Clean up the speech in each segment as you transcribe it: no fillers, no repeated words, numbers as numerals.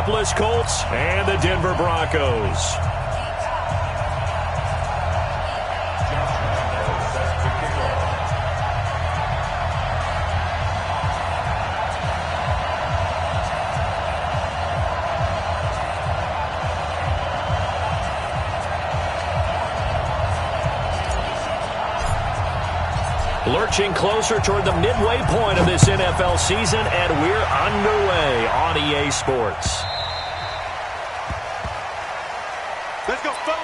Indianapolis Colts and the Denver Broncos. Lurching closer toward the midway point of this NFL season, and we're underway on EA Sports. Let's go, folks.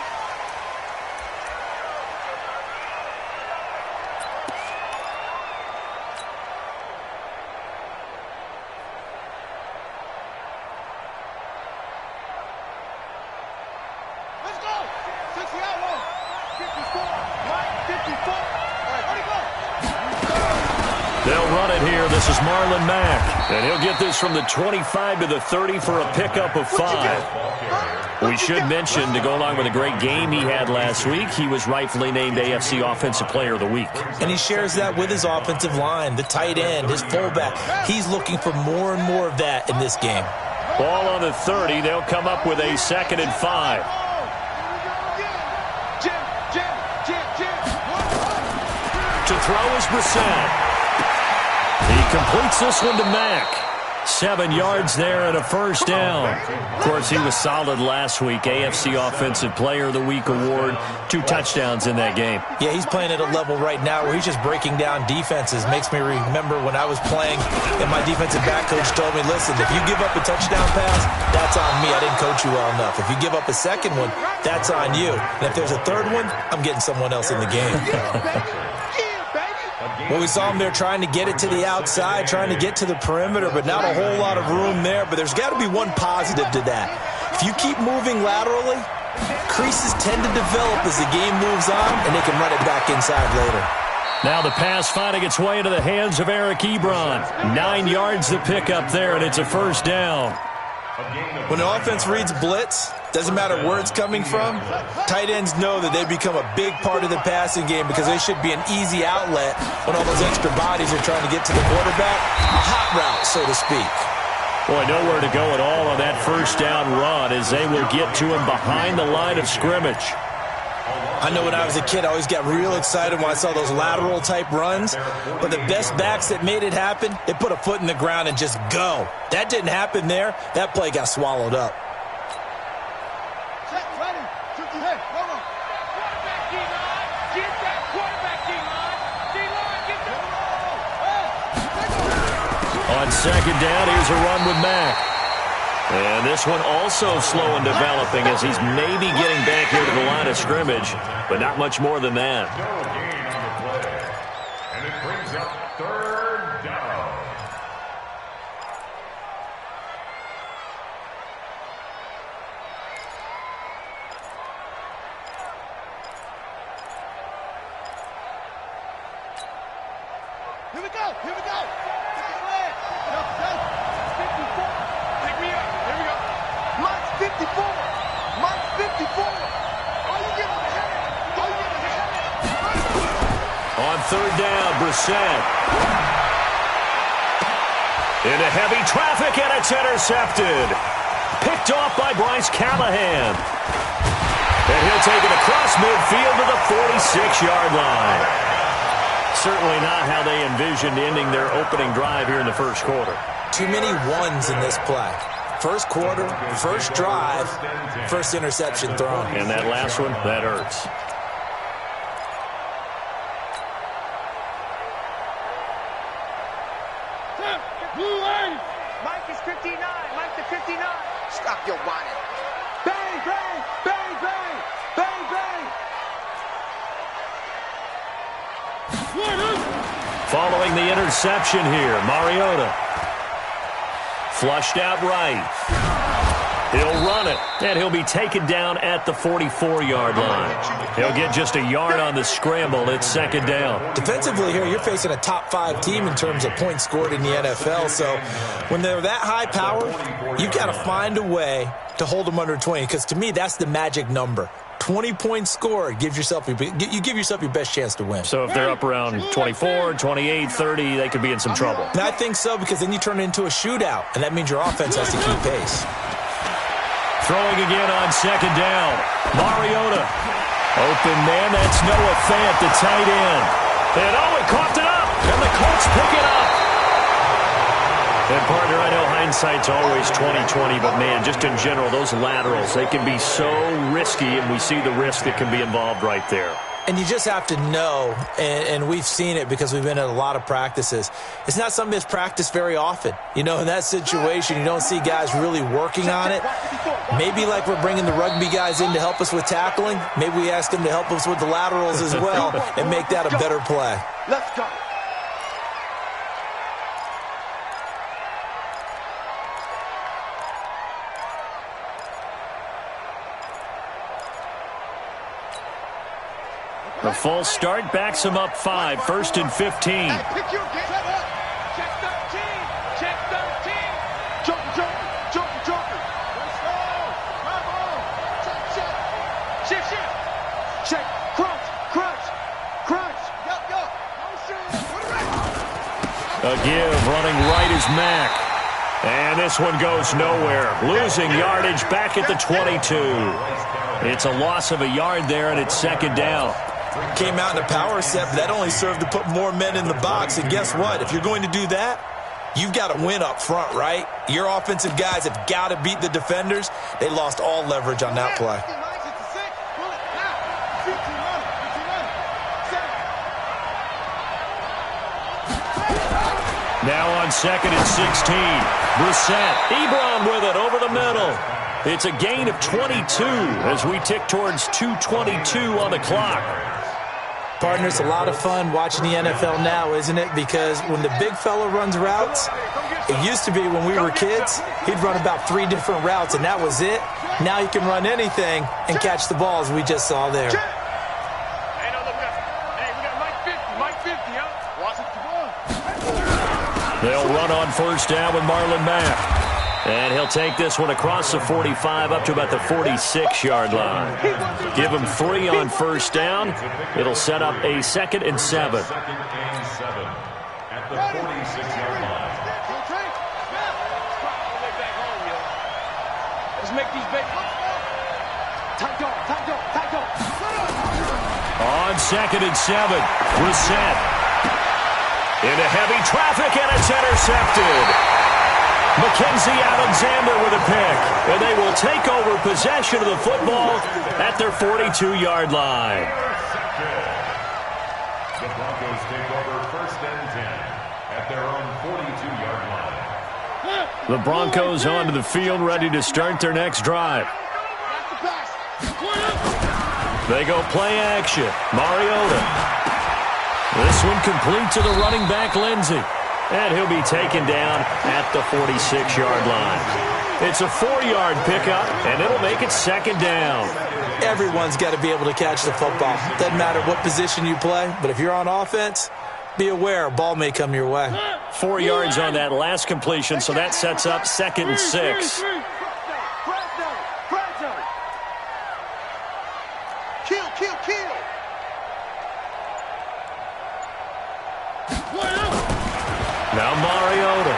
Let's go. 60 out one. 54. Mike, 54. All right, ready, go. They'll run it here. This is Marlon Mack. And he'll get this from the 25 to the 30 for a pickup of 5. We should mention, to go along with a great game he had last week, he was rightfully named AFC Offensive Player of the Week. And he shares that with his offensive line, the tight end, his fullback. He's looking for more and more of that in this game. Ball on the 30. They'll come up with a 2nd and 5. To throw is Brissett. He completes this one to Mack. 7 yards there and a first down. Of course, he was solid last week. AFC Offensive Player of the Week award. 2 touchdowns in that game. Yeah, he's playing at a level right now where he's just breaking down defenses. Makes me remember when I was playing and my defensive back coach told me, listen, if you give up a touchdown pass, that's on me. I didn't coach you well enough. If you give up a second one, that's on you. And if there's a third one, I'm getting someone else in the game. Well, we saw him there trying to get it to the outside, trying to get to the perimeter, but not a whole lot of room there. But there's got to be one positive to that. If you keep moving laterally, creases tend to develop as the game moves on, and they can run it back inside later. Now the pass finding its way into the hands of Eric Ebron. 9 yards to pick up there, and it's a first down. When the offense reads blitz, doesn't matter where it's coming from, tight ends know that they become a big part of the passing game because they should be an easy outlet when all those extra bodies are trying to get to the quarterback. A hot route, so to speak. Boy, nowhere to go at all on that first down run as they will get to him behind the line of scrimmage. I know when I was a kid, I always got real excited when I saw those lateral-type runs. But the best backs that made it happen, they put a foot in the ground and just go. That didn't happen there. That play got swallowed up. On second down, here's a run with Mack. And this one also slow and developing as he's maybe getting back here to the line of scrimmage, but not much more than that. And it brings up 3rd down. Here we go. Here we go. Mike's 54. Mike's 54. All you get is a head. All you get is a head. On 3rd down, Brissett. Into heavy traffic, and it's intercepted. Picked off by Bryce Callahan. And he'll take it across midfield to the 46-yard line. Certainly not how they envisioned ending their opening drive here in the first quarter. Too many ones in this play. First quarter, first drive, first interception thrown. And that last one, that hurts. Mike is 59. Mike to 59. Stop your whining. Bang, bang, bang, bang, bang, bang. Following the interception here, Mariota. Flushed out right. He'll run it, and he'll be taken down at the 44-yard line. He'll get just a yard on the scramble. It's 2nd down. Defensively here, you're facing a top-5 team in terms of points scored in the NFL. So when they're that high power, you've got to find a way to hold them under 20, because to me, that's the magic number. 20 points scored, you give yourself your best chance to win. So if they're up around 24, 28, 30, they could be in some trouble. And I think so, because then you turn it into a shootout, and that means your offense has to keep pace. Throwing again on second down. Mariota. Open man, that's Noah Fant, the tight end. And he coughed it up, and the Colts pick it up. And partner, I know hindsight's always 20/20, but man, just in general, those laterals, they can be so risky, and we see the risk that can be involved right there. And you just have to know, and we've seen it because we've been at a lot of practices. It's not something that's practiced very often. You know, in that situation, you don't see guys really working on it. Maybe like we're bringing the rugby guys in to help us with tackling. Maybe we ask them to help us with the laterals as well and make that a better play. Let's go. The false start backs him up 5, 1st and 15. Hey, pick your game. Set up. Check 13. Check 13. Joker. Let's go. Bravo. Check. Check. Crunch. Yup. A give, running right is Mack. And this one goes nowhere. Losing yardage back at the 22. It's a loss of a yard there, and it's second down. Came out in a power set, but that only served to put more men in the box. And guess what? If you're going to do that, you've got to win up front, right? Your offensive guys have got to beat the defenders. They lost all leverage on that play. Now on 2nd and 16. Brissett. Ebron with it over the middle. It's a gain of 22 as we tick towards 2:22 on the clock. Partner, it's a lot of fun watching the NFL now, isn't it? Because when the big fella runs routes, it used to be when we were kids, he'd run about 3 different routes, and that was it. Now he can run anything and catch the balls we just saw there. Hey, no, look up. Hey, we got Mike 50, huh? Watch it. They'll run on first down with Marlon Mack. And he'll take this one across the 45 up to about the 46-yard line. Give him 3 on first down. It'll set up a 2nd and 7. At the 46-yard line. Let's make these big. Tight dog. On 2nd and 7, Brissett. Into heavy traffic, and it's intercepted. Mackenzie Alexander with a pick, and they will take over possession of the football at their 42-yard line. The Broncos take over 1st and 10 at their own 42-yard line. The Broncos onto the field, ready to start their next drive. They go play action. Mariota. This one complete to the running back, Lindsey. And he'll be taken down at the 46-yard line. It's a 4-yard pickup, and it'll make it second down. Everyone's got to be able to catch the football. Doesn't matter what position you play, but if you're on offense, be aware a ball may come your way. 4 yards on that last completion, so that sets up 2nd and 6. Kill. Now Mariota.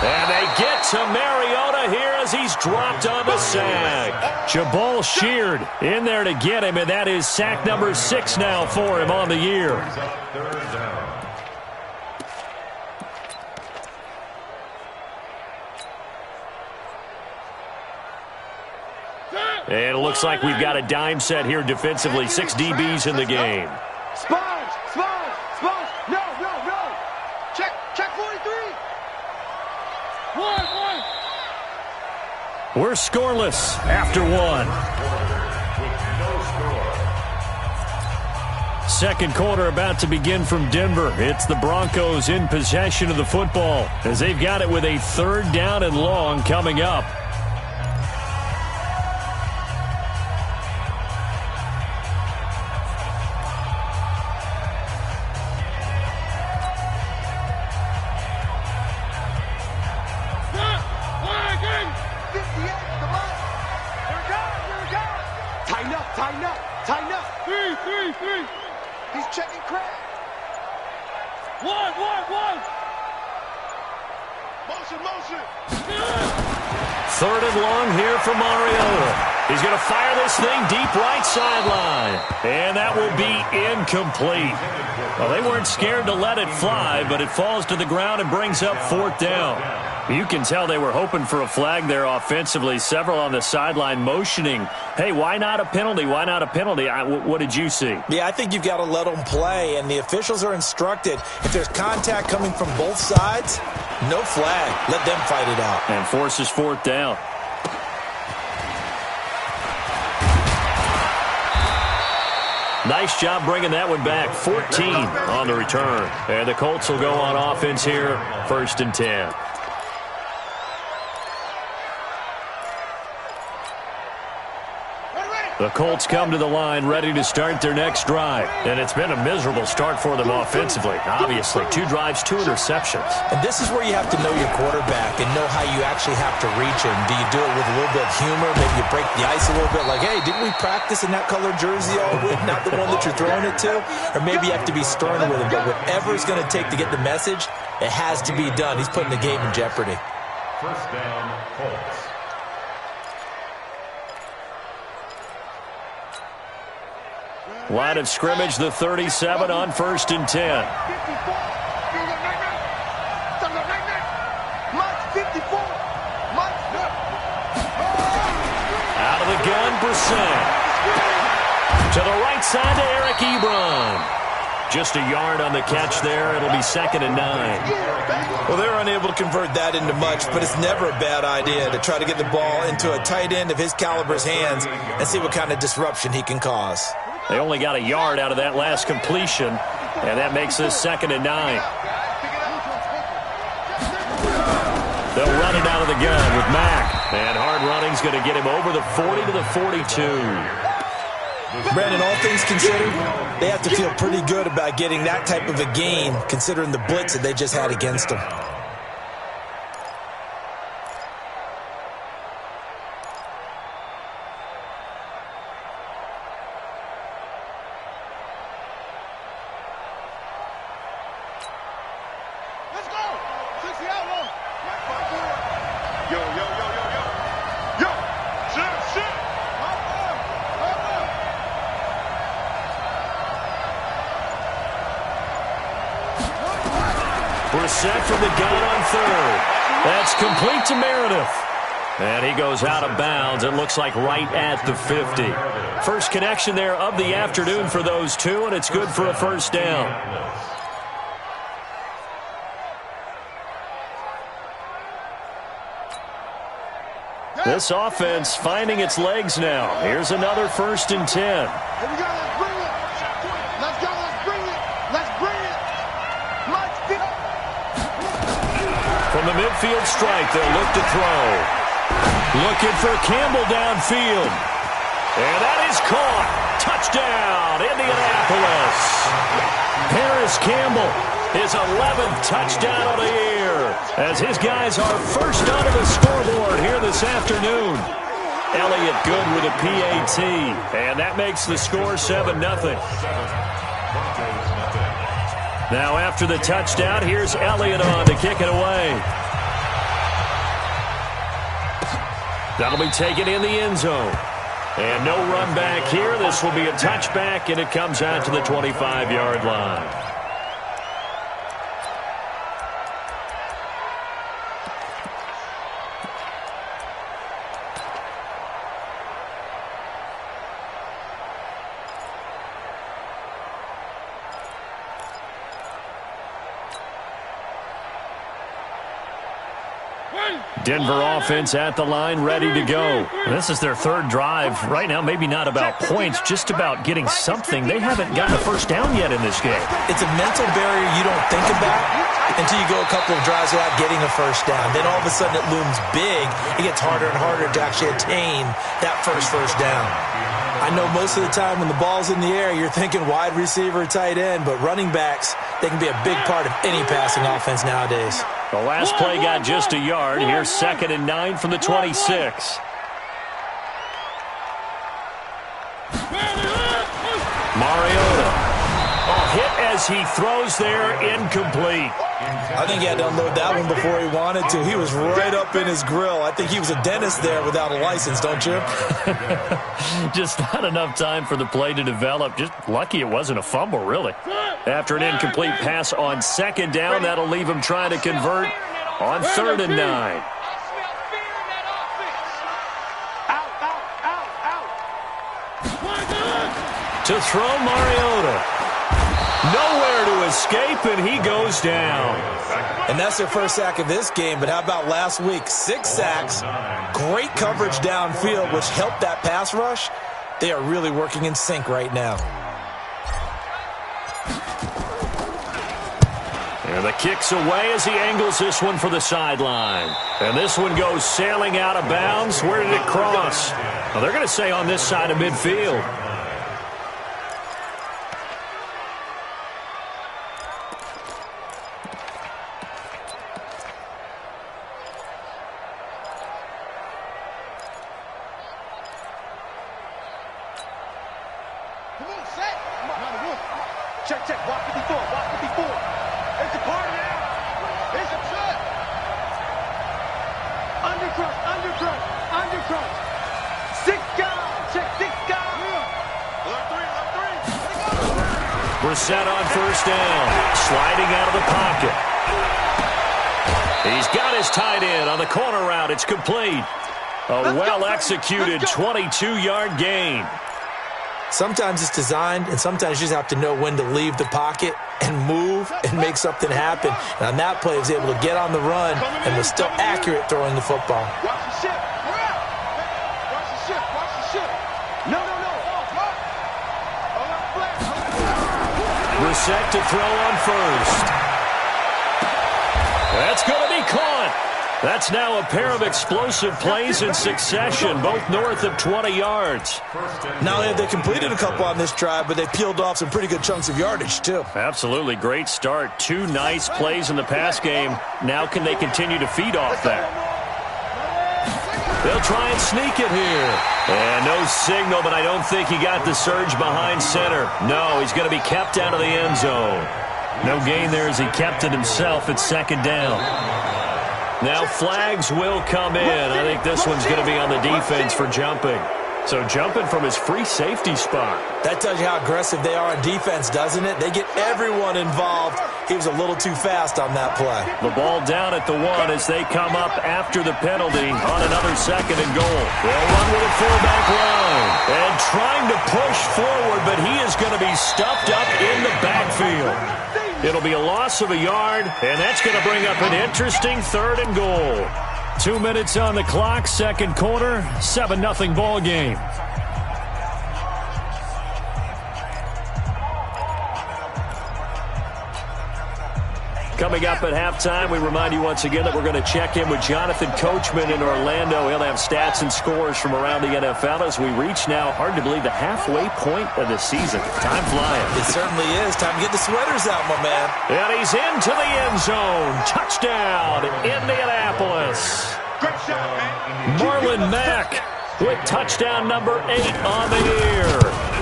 And they get to Mariota here as he's dropped on the sack. Jabal Sheard in there to get him, and that is sack number 6 now for him on the year. And it looks like we've got a dime set here defensively. 6 DBs in the game. Sponge. No. Check 43. One. We're scoreless after 1. Second quarter about to begin from Denver. It's the Broncos in possession of the football as they've got it with a 3rd down and long coming up. Tighten up. Three. He's checking crack. One. Motion, motion. Third and long here for Mariota. He's going to fire this thing deep right sideline. And that will be incomplete. Well, they weren't scared to let it fly, but it falls to the ground and brings up fourth down. You can tell they were hoping for a flag there offensively. Several on the sideline motioning, hey, why not a penalty? Why not a penalty? What did you see? Yeah, I think you've got to let them play, and the officials are instructed. If there's contact coming from both sides, no flag. Let them fight it out. And forces fourth down. Nice job bringing that one back. 14 on the return. And the Colts will go on offense here, 1st and 10. The Colts come to the line ready to start their next drive. And it's been a miserable start for them offensively. Obviously, 2 drives, 2 interceptions. And this is where you have to know your quarterback and know how you actually have to reach him. Do you do it with a little bit of humor? Maybe you break the ice a little bit like, hey, didn't we practice in that colored jersey all week? Not the one that you're throwing it to? Or maybe you have to be stern with him. But whatever it's going to take to get the message, it has to be done. He's putting the game in jeopardy. First down, Colts. Line of scrimmage, the 37 on 1st and 10. 54. Mike 54. Mike. Out of the gun, Brissett. To the right side to Eric Ebron. Just a yard on the catch there. It'll be 2nd and 9. Well, they're unable to convert that into much, but it's never a bad idea to try to get the ball into a tight end of his caliber's hands and see what kind of disruption he can cause. They only got a yard out of that last completion, and that makes this 2nd and 9. They'll run it out of the gun with Mack. And hard running's going to get him over the 40 to the 42. Brandon, all things considered, they have to feel pretty good about getting that type of a gain, considering the blitz that they just had against them. Brissett from the gun on 3rd. That's complete to Meredith. And he goes out of bounds. It looks like right at the 50. First connection there of the afternoon for those two, and it's good for a first down. This offense finding its legs now. Here's another 1st and 10. Here we go. Let's bring it. Let's go. Let's bring it. Let's bring it. Mike 50. From the midfield stripe, they'll look to throw. Looking for Campbell downfield. And that is caught. Touchdown, Indianapolis. Paris Campbell, his 11th touchdown of the year, as his guys are first onto the scoreboard here this afternoon. Elliott good with a PAT, and that makes the score 7-0. Now after the touchdown, here's Elliott on to kick it away. That'll be taken in the end zone. And no run back here. This will be a touchback, and it comes out to the 25-yard line. Denver offense at the line, ready to go. This is their 3rd drive. Right now, maybe not about points, just about getting something. They haven't gotten a first down yet in this game. It's a mental barrier you don't think about until you go a couple of drives without getting a first down. Then all of a sudden it looms big. It gets harder and harder to actually attain that first down. I know most of the time when the ball's in the air, you're thinking wide receiver, tight end, but running backs, they can be a big part of any passing offense nowadays. The last play got just a yard. Here's 2nd and 9 from the 26. Mariota. Oh, hit as as he throws there, incomplete. I think he had to unload that one before he wanted to. He was right up in his grill. I think he was a dentist there without a license, don't you? Just not enough time for the play to develop. Just lucky it wasn't a fumble, really. After an incomplete pass on second down, that'll leave him trying to convert on 3rd and 9. To throw, Mariota. Nowhere to escape, and he goes down. And that's their first sack of this game, but how about last week? 6 sacks, great coverage downfield, which helped that pass rush. They are really working in sync right now. And the kick's away as he angles this one for the sideline. And this one goes sailing out of bounds. Where did it cross? Well, they're going to say on this side of midfield. Check. Walk 54. It's a party now. It's a shot. Undercrush. 6 guys. Check 6 guys. Left three. Brissett on 1st down. Sliding out of the pocket. He's got his tight end on the corner route. It's complete. A well-executed 22-yard gain. Sometimes it's designed, and sometimes you just have to know when to leave the pocket and move and make something happen. And on that play, he was able to get on the run and was still accurate throwing the football. Watch the ship. No. Brissett to throw on 1st. That's going to be caught. That's now a pair of explosive plays in succession, both north of 20 yards. Not only have they completed a couple on this drive, but they peeled off some pretty good chunks of yardage, too. Absolutely great start. 2 nice plays in the pass game. Now can they continue to feed off that? They'll try and sneak it here. And no signal, but I don't think he got the surge behind center. No, he's going to be kept out of the end zone. No gain there as he kept it himself at 2nd down. Now flags will come in. I think this one's going to be on the defense for jumping. So jumping from his free safety spot. That tells you how aggressive they are on defense, doesn't it? They get everyone involved. He was a little too fast on that play. The ball down at the 1 as they come up after the penalty on another 2nd and goal. They'll run with a fullback line. And trying to push forward, but he is going to be stuffed up in the backfield. It'll be a loss of a yard, and that's going to bring up an interesting 3rd and goal. 2 minutes on the clock, 2nd quarter, 7-0 ball game. Coming up at halftime, we remind you once again that we're going to check in with Jonathan Coachman in Orlando. He'll have stats and scores from around the NFL as we reach now, hard to believe, the halfway point of the season. Time flying. It certainly is. Time to get the sweaters out, my man. And he's into the end zone. Touchdown, Indianapolis. Great shot, man. Marlon Mack with touchdown number 8 on the year.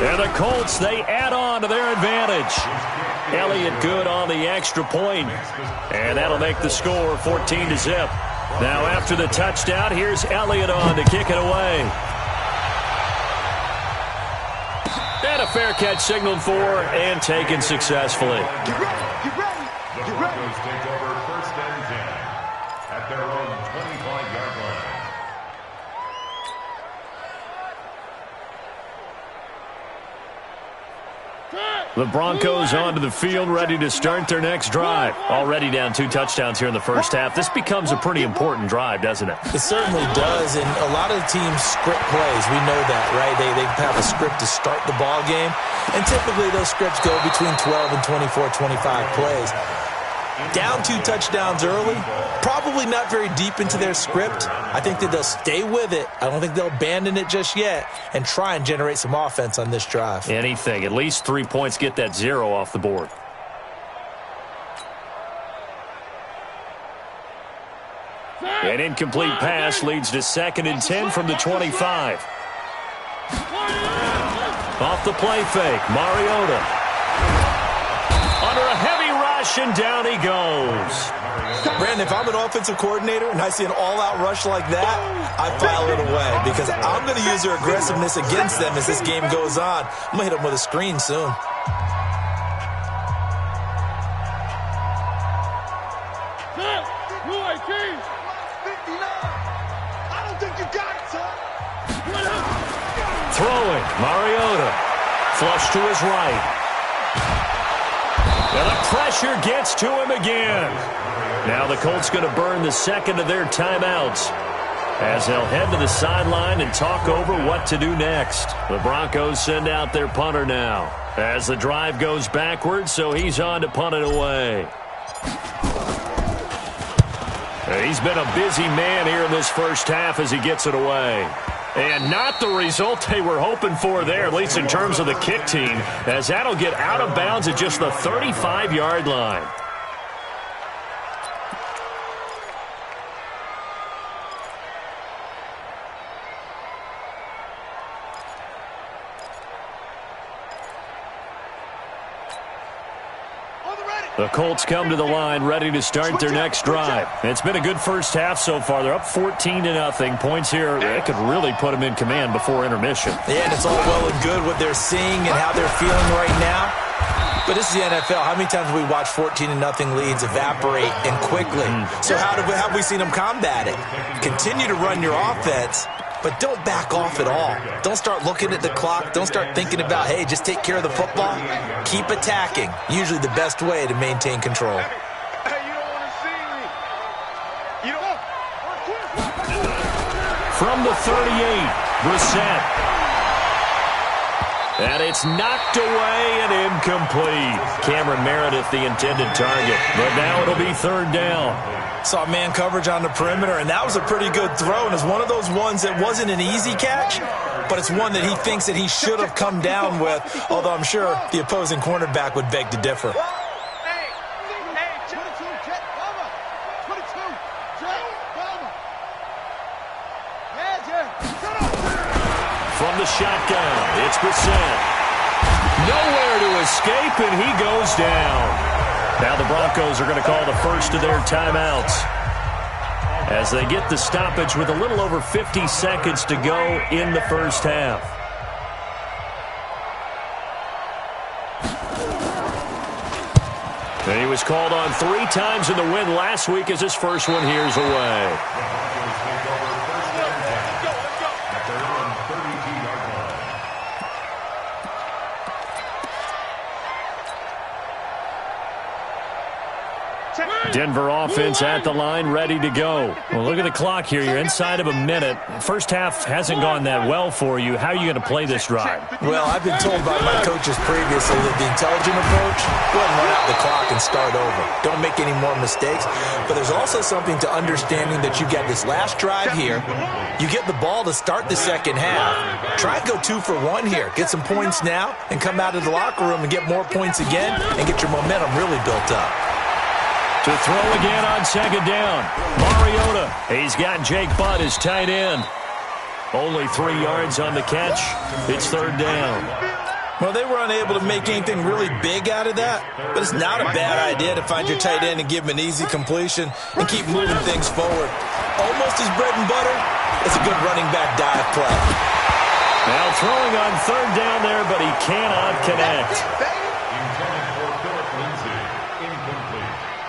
And the Colts, they add on to their advantage. Elliott good on the extra point. And that'll make the score 14-0. Now after the touchdown, here's Elliott on to kick it away. And a fair catch signaled for and taken successfully. Get ready. The Broncos take over 1st and 10 at their own 25-yard line. The Broncos onto the field, ready to start their next drive. Already down 2 touchdowns here in the first half. This becomes a pretty important drive, doesn't it? It certainly does, and a lot of teams script plays. We know that, right? They have a script to start the ball game, and typically those scripts go between 12 and 24, 25 plays. Down 2 touchdowns early, probably not very deep into their script. I think that they'll stay with it. I don't think they'll abandon it just yet and try and generate some offense on this drive. Anything. At least 3 points, get that 0 off the board. An incomplete pass leads to 2nd and 10 from the 25. Off the play fake, Mariota. rush, and down he goes. Brandon, if I'm an offensive coordinator and I see an all-out rush like that, I file it away because I'm going to use their aggressiveness against them as this game goes on. I'm going to hit them with a screen soon. Throwing, Mariota. Flush to his right. And the pressure gets to him again. Now the Colts going to burn the second of their timeouts as they'll head to the sideline and talk over what to do next. The Broncos send out their punter now as the drive goes backwards, so he's on to punt it away. He's been a busy man here in this first half as he gets it away. And not the result they were hoping for there, at least in terms of the kick team, as that'll get out of bounds at just the 35-yard line. The Colts come to the line ready to start their next drive. It's been a good first half so far. They're up 14-0. Points here, that could really put them in command before intermission. Yeah, and it's all well and good what they're seeing and how they're feeling right now. But this is the NFL. How many times have we watched 14-0 leads evaporate and quickly? So how have we seen them combat it? Continue to run your offense, but don't back off at all. Don't start looking at the clock. Don't start thinking about, hey, just take care of the football. Keep attacking. Usually the best way to maintain control. Hey, you don't want to see me. You don't. From the 38, Brissett. And it's knocked away and incomplete. Cameron Meredith, the intended target. But now it'll be third down. Saw man coverage on the perimeter, and that was a pretty good throw. And it's one of those ones that wasn't an easy catch, but it's one that he thinks that he should have come down with, although I'm sure the opposing cornerback would beg to differ. Hey, 22, Jet, Bama. 22, Jet, Bama. Yeah, Jet. Shut up. From the shotgun, it's Brissett. Nowhere to escape, and he goes down. Now the Broncos are going to call the first of their timeouts as they get the stoppage with a little over 50 seconds to go in the first half. And he was called on 3 times in the win last week as his first one here's away. Denver offense at the line, ready to go. Well, look at the clock here. You're inside of a minute. First half hasn't gone that well for you. How are you going to play this drive? Well, I've been told by my coaches previously that the intelligent approach, go ahead and run out the clock and start over. Don't make any more mistakes. But there's also something to understanding that you get this last drive here. You get the ball to start the second half. Try and go 2 for 1 here. Get some points now and come out of the locker room and get more points again and get your momentum really built up. To throw again on second down. Mariota. He's got Jake Butt as tight end. Only 3 yards on the catch. It's third down. Well, they were unable to make anything really big out of that, but it's not a bad idea to find your tight end and give him an easy completion and keep moving things forward. Almost his bread and butter. It's a good running back dive play. Now throwing on third down there, but he cannot connect.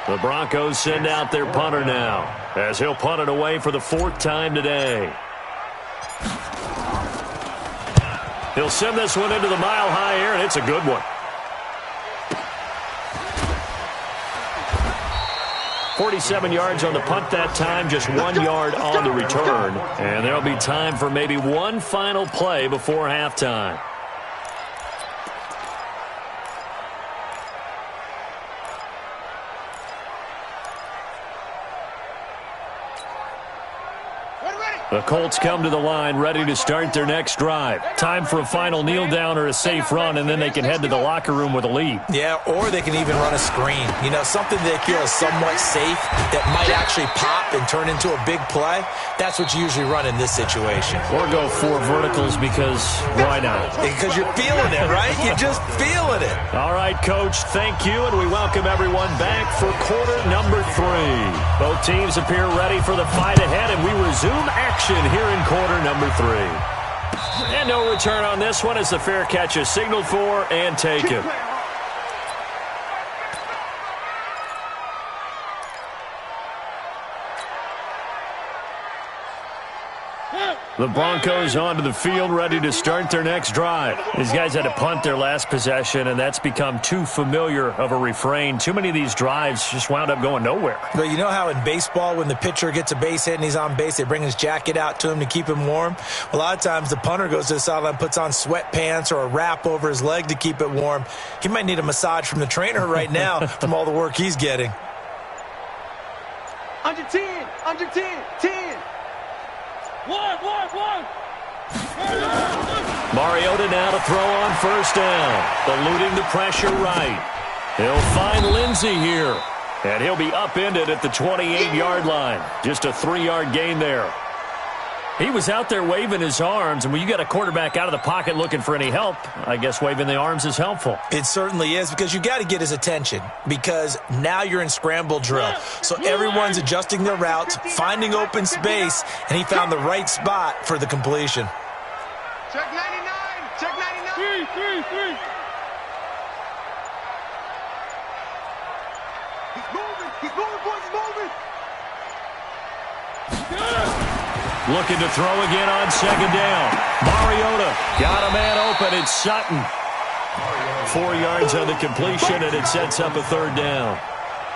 The Broncos send out their punter now as he'll punt it away for the 4th time today. He'll send this one into the mile-high air, and it's a good one. 47 yards on the punt that time, just 1 yard on the return. And there'll be time for maybe one final play before halftime. Ready, The Colts come to the line, ready to start their next drive. Time for a final kneel down or a safe run, and then they can head to the locker room with a lead. Yeah, or they can even run a screen. You know, something they feel is somewhat safe that might actually pop and turn into a big play. That's what you usually run in this situation. Or go 4 verticals because why not? Because you're feeling it, right? You're just feeling it. All right, Coach, thank you, and we welcome everyone back for quarter number 3. Both teams appear ready for the fight ahead, and we resume action here in quarter number 3. And no return on this one as the fair catch is signaled for and taken. The Broncos onto the field, ready to start their next drive. These guys had to punt their last possession, and that's become too familiar of a refrain. Too many of these drives just wound up going nowhere. But you know how in baseball, when the pitcher gets a base hit and he's on base, they bring his jacket out to him to keep him warm? Well, a lot of times the punter goes to the sideline, puts on sweatpants or a wrap over his leg to keep it warm. He might need a massage from the trainer right now from all the work he's getting. Under 10, under 10, 10. One. Mariota now to throw on first down. Eluding the pressure right. He'll find Lindsey here. And he'll be upended at the 28-yard line. Just a 3-yard gain there. He was out there waving his arms, and when you got a quarterback out of the pocket looking for any help, I guess waving the arms is helpful. It certainly is, because you got to get his attention, because now you're in scramble drill. So everyone's adjusting their routes, finding open space, and he found the right spot for the completion. Check 99, check 99. 3. He's moving, boys, he's moving. Looking to throw again on second down. Mariota got a man open. It's Sutton. 4 yards on the completion, and it sets up a 3rd down.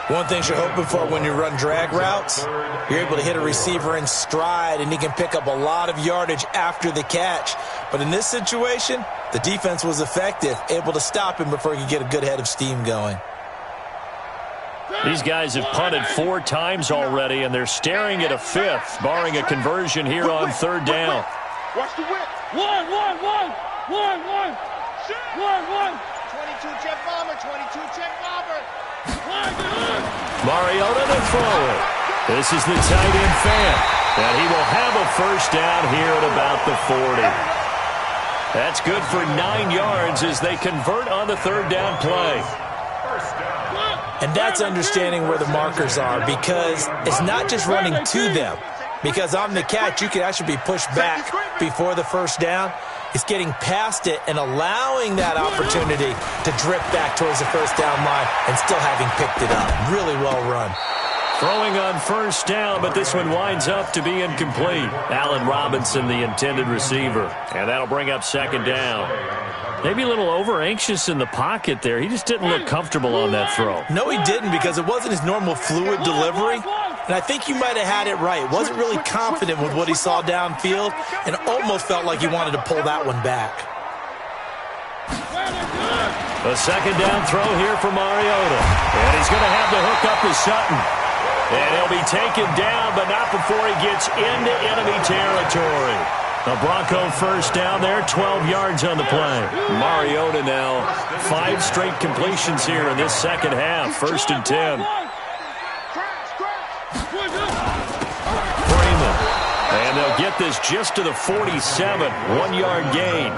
One thing you're hoping for when you run drag routes, you're able to hit a receiver in stride, and he can pick up a lot of yardage after the catch. But in this situation, the defense was effective, able to stop him before he could get a good head of steam going. These guys have punted 4 times already, and they're staring at a 5th, barring a conversion here on 3rd down. Watch the whip. One. 22 check bomber, 22 check bomber. Mariota to throw it. This is the tight end fan, and he will have a first down here at about the 40. That's good for 9 yards as they convert on the 3rd down play. And that's understanding where the markers are, because it's not just running to them. Because on the catch, you can actually be pushed back before the first down. It's getting past it and allowing that opportunity to drip back towards the first down line and still having picked it up. Really well run. Throwing on first down, but this one winds up to be incomplete. Allen Robinson, the intended receiver. And that'll bring up 2nd down. Maybe a little over-anxious in the pocket there. He just didn't look comfortable on that throw. No, he didn't, because it wasn't his normal fluid delivery. And I think you might have had it right. Wasn't really confident with what he saw downfield and almost felt like he wanted to pull that one back. A 2nd down throw here for Mariota. And he's going to have to hook up with Sutton. And he'll be taken down, but not before he gets into enemy territory. A Bronco first down there, 12 yards on the play. Mariota now, 5 straight completions here in this second half. 1st and 10. Freeman. And they'll get this just to the 47. 1-yard gain.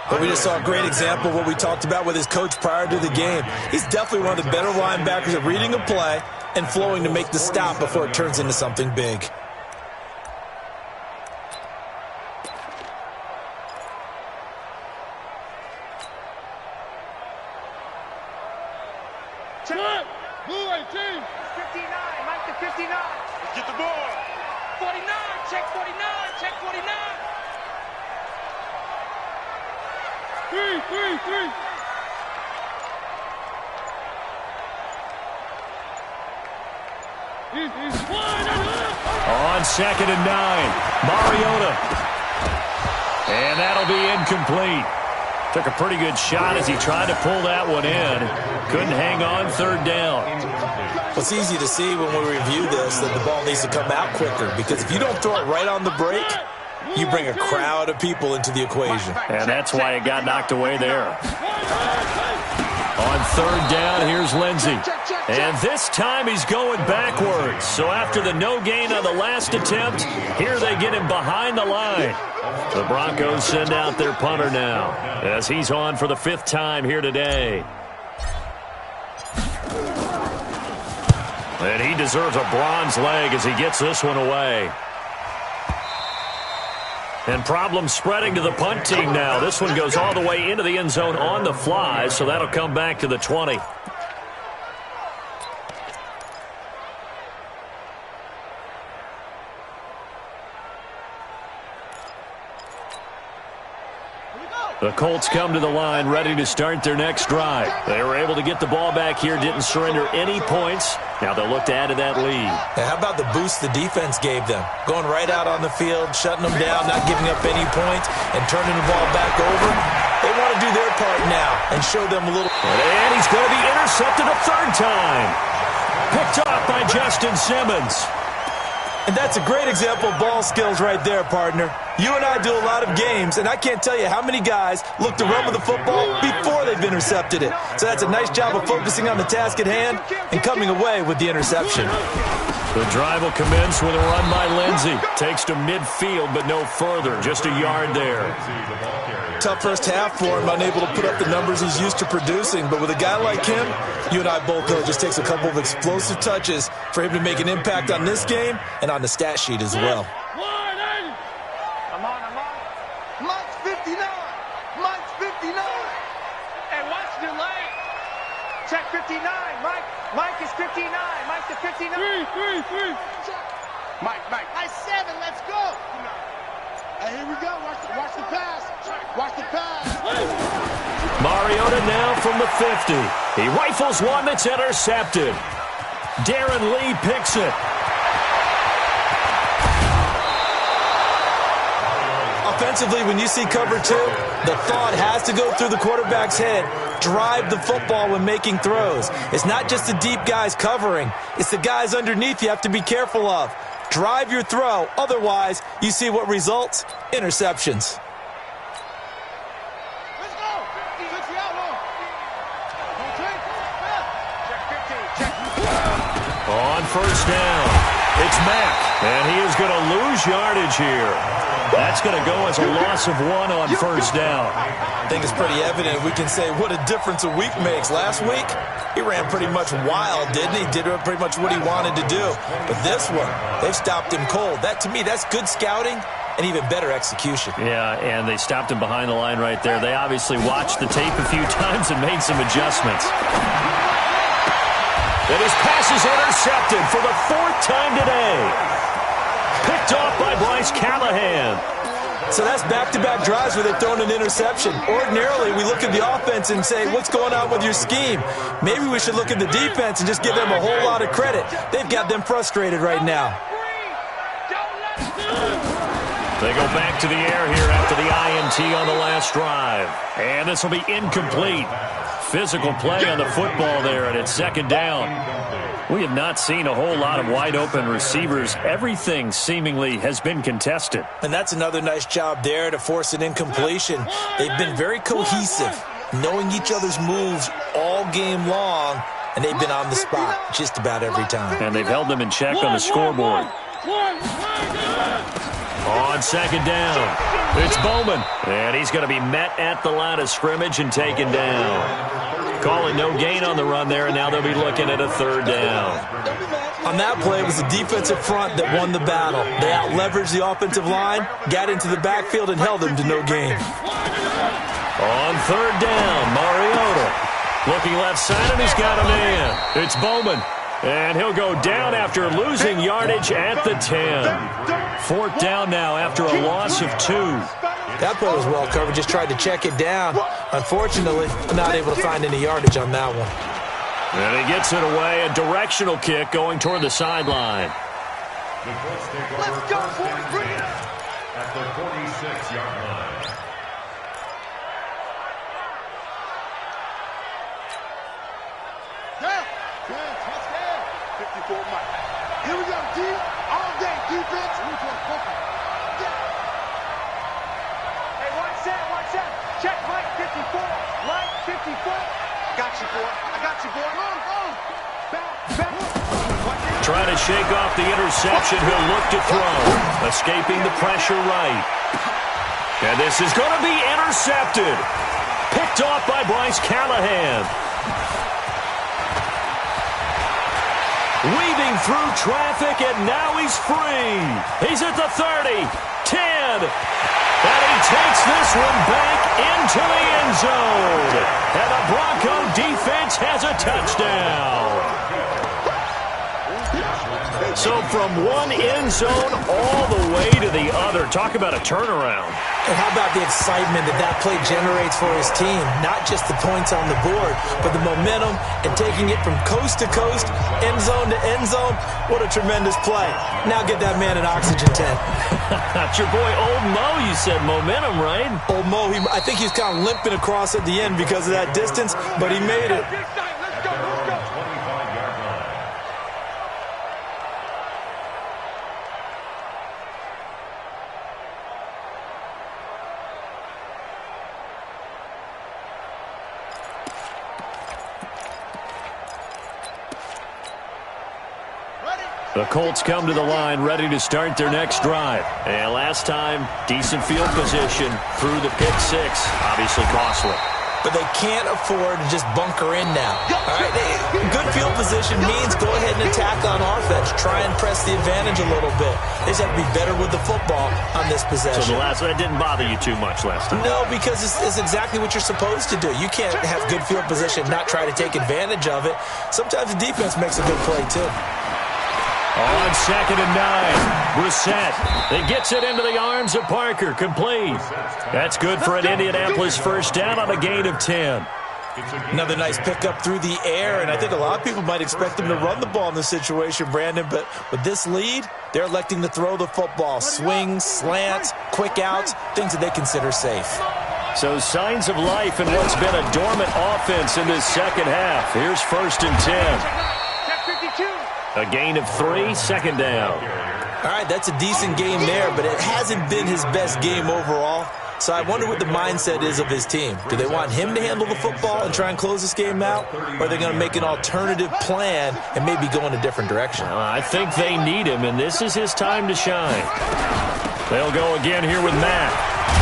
But we just saw a great example of what we talked about with his coach prior to the game. He's definitely one of the better linebackers at reading a play and flowing to make the stop before it turns into something big. Check. Blue 18. 59. Mike to 59. Let's get the ball. 49. Check 49. Check 49. 3. On 2nd and 9. Mariota. And that'll be incomplete. Took a pretty good shot as he tried to pull that one in. Couldn't hang on third down. Well, it's easy to see when we review this that the ball needs to come out quicker, because if you don't throw it right on the break, you bring a crowd of people into the equation. And that's why it got knocked away there. On third down, here's Lindsey. And this time he's going backwards. So after the no gain on the last attempt, here they get him behind the line. The Broncos send out their punter now as he's on for the 5th time here today. And he deserves a bronze leg as he gets this one away. And problems spreading to the punt team now. This one goes all the way into the end zone on the fly, so that'll come back to the 20. The Colts come to the line ready to start their next drive. They were able to get the ball back here, didn't surrender any points. Now they'll look to add to that lead. And how about the boost the defense gave them? Going right out on the field, shutting them down, not giving up any points, and turning the ball back over. They want to do their part now and show them a little. And he's going to be intercepted a 3rd time. Picked up by Justin Simmons. And that's a great example of ball skills right there, partner. You and I do a lot of games, and I can't tell you how many guys look to run with the football before they've intercepted it. So that's a nice job of focusing on the task at hand and coming away with the interception. The drive will commence with a run by Lindsey. Takes to midfield, but no further. Just a yard there. Tough first half for him, unable to put up the numbers he's used to producing. But with a guy like him, you and I both know it just takes a couple of explosive touches for him to make an impact on this game and on the stat sheet as well. I'm on. Mike's 59. Mike's 59. Hey, watch the lane. Check 59. Mike is 59. Mike's the 59. Three. Mike. Nice 7. Let's go. Hey, here we go. Watch the pass. Watch the pass. Mariota now from the 50. He rifles one that's intercepted. Darren Lee picks it. Offensively, when you see cover 2, the thought has to go through the quarterback's head. Drive the football when making throws. It's not just the deep guys covering. It's the guys underneath you have to be careful of. Drive your throw. Otherwise, you see what results? Interceptions. Let's go. Switch the outlaw. On first down, it's Mack, and he is going to lose yardage here. That's going to go as a loss of 1 on first down. I think it's pretty evident. We can say what a difference a week makes. Last week, he ran pretty much wild, didn't he? Did pretty much what he wanted to do. But this one, they've stopped him cold. That, to me, that's good scouting and even better execution. Yeah, and they stopped him behind the line right there. They obviously watched the tape a few times and made some adjustments. And his pass is intercepted for the 4th time today. Picked off by Bryce Callahan. So that's back-to-back drives where they've thrown an interception. Ordinarily, we look at the offense and say, what's going on with your scheme? Maybe we should look at the defense and just give them a whole lot of credit. They've got them frustrated right now. They go back to the air here after the INT on the last drive. And this will be incomplete. Physical play on the football there, and it's 2nd down. We have not seen a whole lot of wide-open receivers. Everything seemingly has been contested. And that's another nice job there to force an incompletion. They've been very cohesive, knowing each other's moves all game long, and they've been on the spot just about every time. And they've held them in check on the scoreboard. On 2nd down, it's Bowman. And he's going to be met at the line of scrimmage and taken down. Calling no gain on the run there, and now they'll be looking at a 3rd down. On that play, it was the defensive front that won the battle. They out-leveraged the offensive line, got into the backfield, and held them to no gain. On 3rd down, Mariota. Looking left side, and he's got a man. It's Bowman. And he'll go down after losing yardage at the 10. 4th down now after a loss of 2. That play was well covered, just tried to check it down. Unfortunately, not able to find any yardage on that one. And he gets it away, a directional kick going toward the sideline. Let's go, boys. At the 46-yard line. Here we go, D. All day, defense. Hey, 1-7. Check Mike 54. Mike 54. Got you, boy. I got you, boy. Back. Trying to shake off the interception. He'll look to throw. Escaping the pressure right. And this is going to be intercepted. Picked off by Bryce Callahan. Weaving through traffic, and now he's free. He's at the 30, 10. And he takes this one back into the end zone. And the Bronco defense has a touchdown. So from one end zone all the way to the other. Talk about a turnaround. And how about the excitement that play generates for his team? Not just the points on the board, but the momentum and taking it from coast to coast, end zone to end zone. What a tremendous play. Now get that man an oxygen tent. That's your boy Old Mo, you said momentum, right? Old Mo, I think he's kind of limping across at the end because of that distance, but he made it. Let's go. The Colts come to the line ready to start their next drive. And last time, decent field position through the pick six. Obviously costly. But they can't afford to just bunker in now. All right? Good field position means go ahead and attack on offense. Try and press the advantage a little bit. They just have to be better with the football on this possession. So that didn't bother you too much last time? No, because it's exactly what you're supposed to do. You can't have good field position, not try to take advantage of it. Sometimes the defense makes a good play, too. On 2nd and 9, Brissett. It gets it into the arms of Parker. Complete. That's good for an Indianapolis first down on a gain of 10. Another nice pickup through the air, and I think a lot of people might expect them to run the ball in this situation, Brandon, but with this lead, they're electing to throw the football. Swings, slants, quick outs, things that they consider safe. So signs of life in what's been a dormant offense in this second half. Here's 1st and 10. Check 52. A gain of 3, 2nd down. All right, that's a decent game there, but it hasn't been his best game overall. So I wonder what the mindset is of his team. Do they want him to handle the football and try and close this game out? Or are they going to make an alternative plan and maybe go in a different direction? I think they need him, and this is his time to shine. They'll go again here with Matt.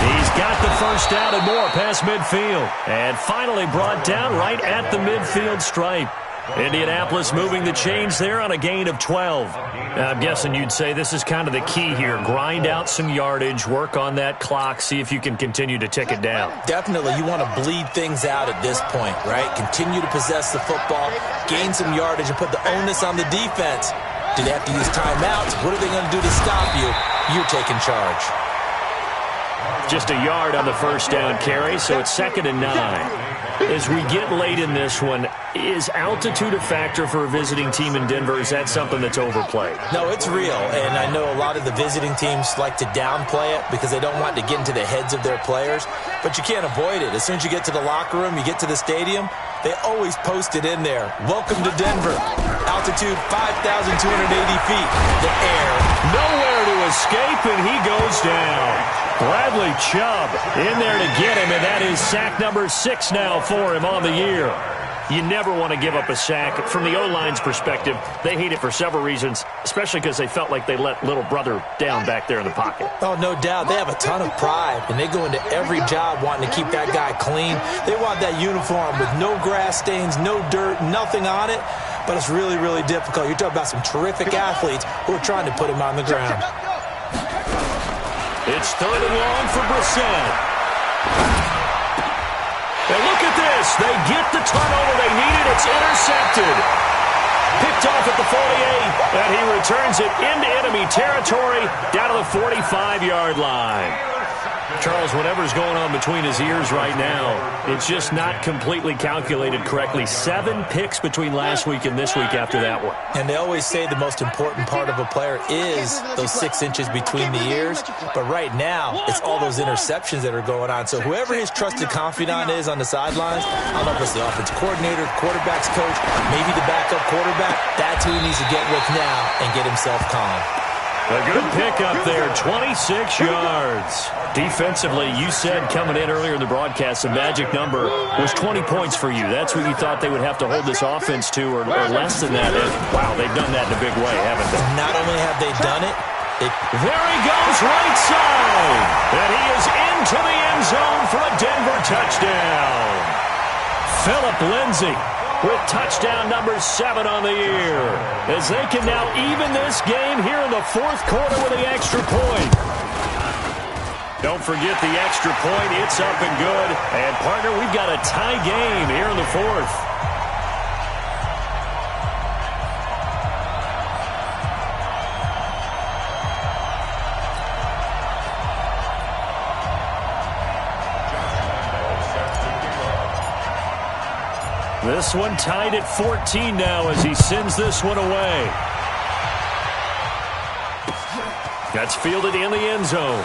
He's got the first down and more past midfield. And finally brought down right at the midfield stripe. Indianapolis moving the chains there on a gain of 12. I'm guessing you'd say this is kind of the key here. Grind out some yardage, work on that clock, see if you can continue to tick it down. Definitely. You want to bleed things out at this point, right? Continue to possess the football, gain some yardage, and put the onus on the defense. Do they have to use timeouts? What are they going to do to stop you? You're taking charge. Just a yard on the first down carry, so it's 2nd and 9. As we get late in this one, is altitude a factor for a visiting team in Denver? Is that something that's overplayed? No, it's real, and I know a lot of the visiting teams like to downplay it because they don't want to get into the heads of their players, but you can't avoid it. As soon as you get to the locker room, you get to the stadium, they always post it in there. Welcome to Denver. Altitude 5,280 feet. The air. Nowhere to escape, and he goes down. Bradley Chubb in there to get him, and that is sack number 6 now for him on the year. You never want to give up a sack. From the O-line's perspective, they hate it for several reasons, especially because they felt like they let little brother down back there in the pocket. Oh, no doubt. They have a ton of pride, and they go into every job wanting to keep that guy clean. They want that uniform with no grass stains, no dirt, nothing on it, but it's really, really difficult. You're talking about some terrific athletes who are trying to put him on the ground. It's 3rd and long for Brissett. And look at this. They get the turnover they needed. It's intercepted. Picked off at the 48, and he returns it into enemy territory down to the 45-yard line. Charles, whatever's going on between his ears right now, it's just not completely calculated correctly. 7 picks between last week and this week after that one. And they always say the most important part of a player is those 6 inches between the ears. But right now, it's all those interceptions that are going on. So whoever his trusted confidant is on the sidelines, I don't know if it's the offensive coordinator, the quarterback's coach, maybe the backup quarterback, that's who he needs to get with now and get himself calm. A good pickup there, 26 yards. Defensively, you said coming in earlier in the broadcast, the magic number was 20 points for you. That's what you thought they would have to hold this offense to, or less than that. And, wow, they've done that in a big way, haven't they? Not only have they done it, there he goes right side. And he is into the end zone for a Denver touchdown. Phillip Lindsay with touchdown number 7 on the year, as they can now even this game here in the 4th quarter with the extra point. Don't forget the extra point. It's up and good. And, partner, we've got a tie game here in the 4th. This one tied at 14 now as he sends this one away. That's fielded in the end zone.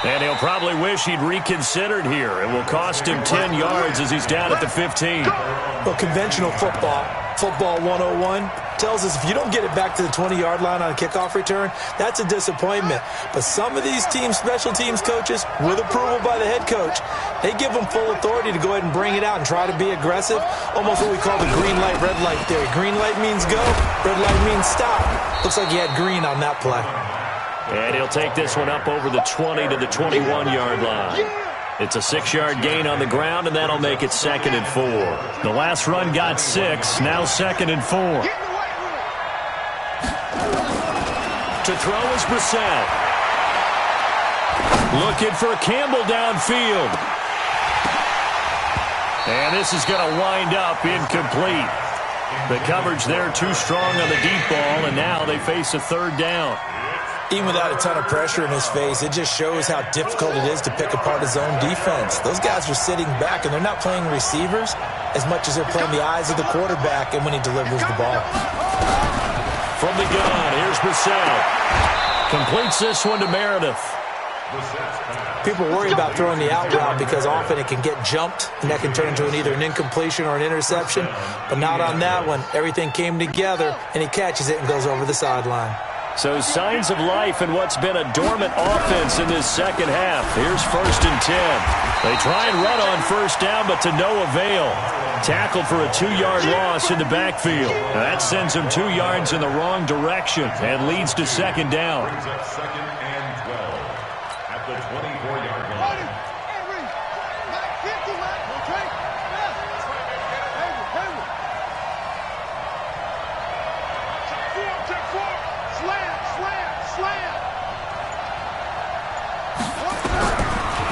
And he'll probably wish he'd reconsidered here. It will cost him 10 yards as he's down at the 15. Well, conventional football 101, tells us if you don't get it back to the 20-yard line on a kickoff return, that's a disappointment. But some of these teams, special teams coaches, with approval by the head coach, they give them full authority to go ahead and bring it out and try to be aggressive, almost what we call the green light, red light theory. Green light means go, red light means stop. Looks like he had green on that play. And he'll take this one up over the 20 to the 21-yard line. It's a 6-yard gain on the ground, and that'll make it 2nd and 4. The last run got 6, now 2nd and 4. To throw is Brissett. Looking for Campbell downfield. And this is going to wind up incomplete. The coverage there too strong on the deep ball, and now they face a 3rd down. Even without a ton of pressure in his face, it just shows how difficult it is to pick apart his own defense. Those guys are sitting back, and they're not playing receivers as much as they're playing the eyes of the quarterback and when he delivers the ball. From the gun, here's Brissett. Completes this one to Meredith. People worry about throwing the out route because often it can get jumped, and that can turn into either an incompletion or an interception. But not on that one. Everything came together, and he catches it and goes over the sideline. So signs of life in what's been a dormant offense in this second half. Here's 1st and 10. They try and run on 1st down, but to no avail. Tackled for a 2-yard loss in the backfield. Now that sends him 2 yards in the wrong direction and leads to 2nd down. 2nd and 12 at the 24-yard line.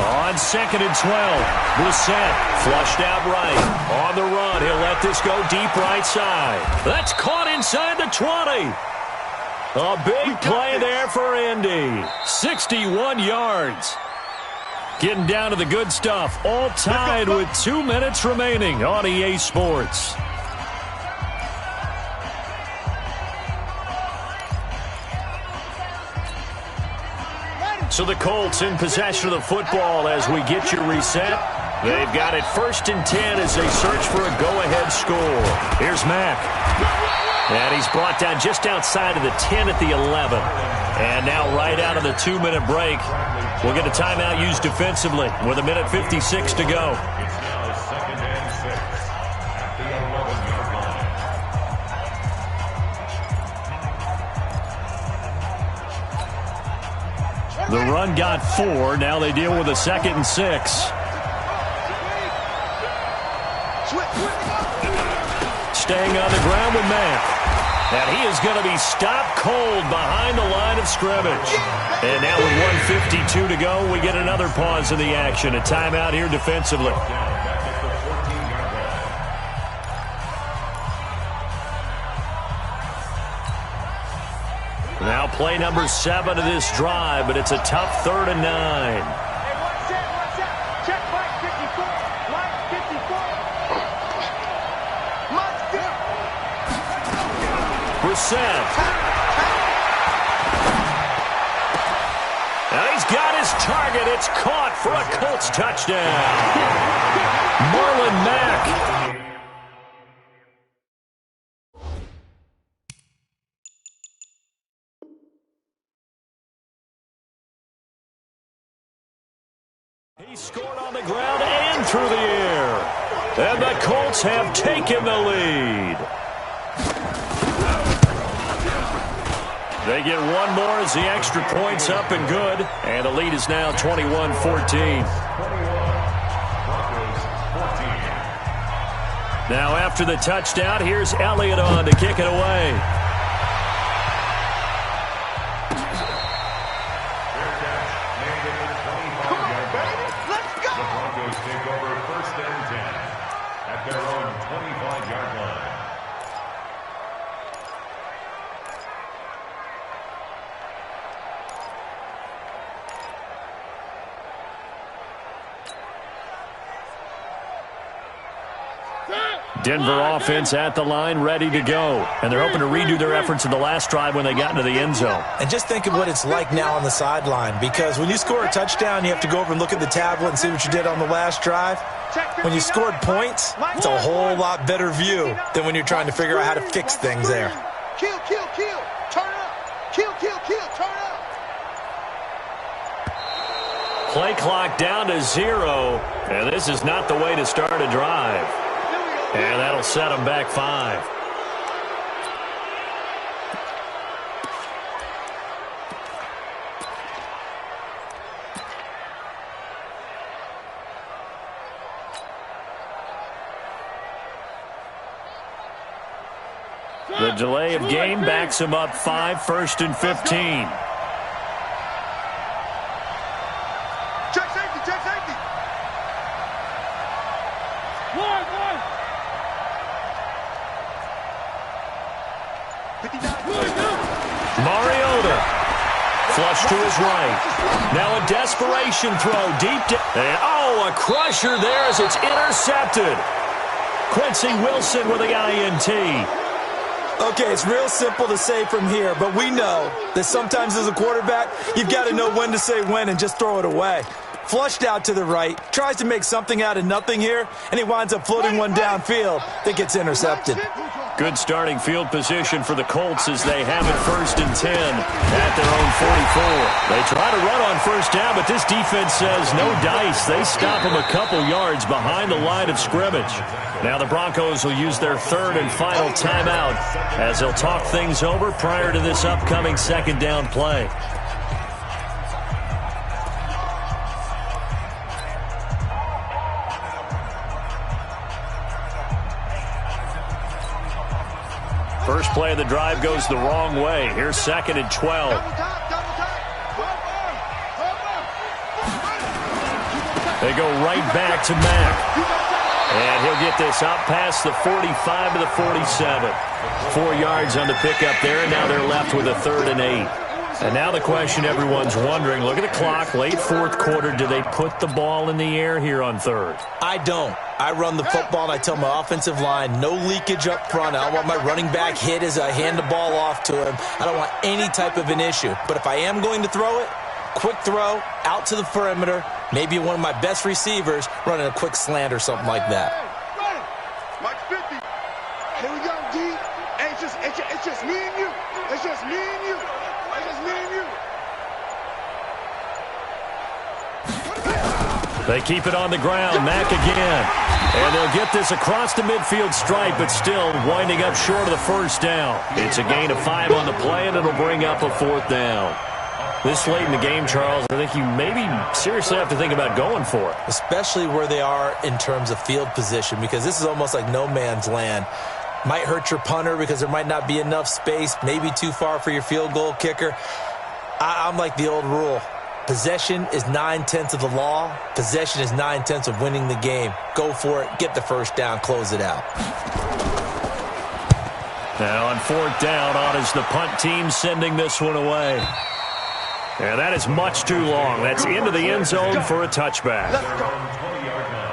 On 2nd and 12, Brissett flushed out right. On the run, he'll let this go deep right side. That's caught inside the 20. A big play there for Indy. 61 yards. Getting down to the good stuff. All tied with 2 minutes remaining on EA Sports. So the Colts in possession of the football as we get your reset. They've got it 1st and 10 as they search for a go-ahead score. Here's Mack. And he's brought down just outside of the 10 at the 11. And now right out of the 2-minute break, we'll get a timeout used defensively with 1:56 to go. It's now 2nd and 6 at the 11-yard line. The run got 4. Now they deal with a 2nd and 6. Staying on the ground with Mack. And he is going to be stopped cold behind the line of scrimmage. And now with 1:52 to go, we get another pause in the action. A timeout here defensively. Now play number 7 of this drive, but it's a tough 3rd and 9. Hey, one set. Check Mike 54. Mike 54. Mike 50. Brissett. And he's got his target. It's caught for a Colts touchdown. Marlon Mack. He scored on the ground and through the air. And the Colts have taken the lead. They get one more as the extra point's up and good. And the lead is now 21-14. Now after the touchdown, here's Elliott on to kick it away. Their own 25-yard line. Denver offense at the line, ready to go. And they're hoping to redo their efforts in the last drive when they got into the end zone. And just think of what it's like now on the sideline, because when you score a touchdown, you have to go over and look at the tablet and see what you did on the last drive. When you scored points, it's a whole lot better view than when you're trying to figure out how to fix things there. Kill. Turn up. Kill. Turn up. Play clock down to 0. And this is not the way to start a drive. And that'll set them back 5. The delay of game backs him up 5, 1st and 15. Check safety. One. Mariota. Flush to his right. Now a desperation throw deep down. Oh, a crusher there as it's intercepted. Quincy Wilson with the INT. Okay, it's real simple to say from here, but we know that sometimes as a quarterback, you've got to know when to say when and just throw it away. Flushed out to the right, tries to make something out of nothing here, and he winds up floating one downfield that gets intercepted. Good starting field position for the Colts as they have it 1st and 10 at their own 44. They try to run on 1st down, but this defense says no dice. They stop them a couple yards behind the line of scrimmage. Now the Broncos will use their 3rd and final timeout as they'll talk things over prior to this upcoming 2nd down play. First play of the drive goes the wrong way. Here's 2nd and 12. They go right back to Mack. And he'll get this out past the 45 to the 47. 4 yards on the pickup there, and now they're left with a 3rd and 8. And now the question everyone's wondering, look at the clock, late 4th quarter, do they put the ball in the air here on 3rd? I don't. I run the football, and I tell my offensive line, no leakage up front. I don't want my running back hit as I hand the ball off to him. I don't want any type of an issue. But if I am going to throw it, quick throw, out to the perimeter, maybe one of my best receivers running a quick slant or something like that. Mike 50. Here we go, D. Hey, it's just me and you. It's just me and you. It's just me and you. They keep it on the ground. Mack again. And they'll get this across the midfield stripe, but still winding up short of the 1st down. It's a gain of 5 on the play, and it'll bring up a 4th down. This late in the game, Charles, I think you maybe seriously have to think about going for it. Especially where they are in terms of field position, because this is almost like no man's land. Might hurt your punter because there might not be enough space, maybe too far for your field goal kicker. I'm like the old rule. Possession is 9/10 of the law. Possession is 9/10 of winning the game. Go for it. Get the 1st down. Close it out. Now on 4th down, on is the punt team sending this one away. And that is much too long. That's into the end zone for a touchback. Their own 20-yard line.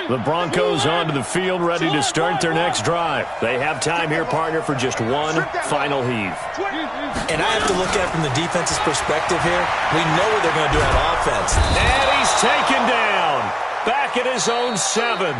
The Broncos onto the field, ready to start their next drive. They have time here, partner, for just one final heave. And I have to look at it from the defense's perspective here. We know what they're going to do on offense. And he's taken down. Back at his own 7.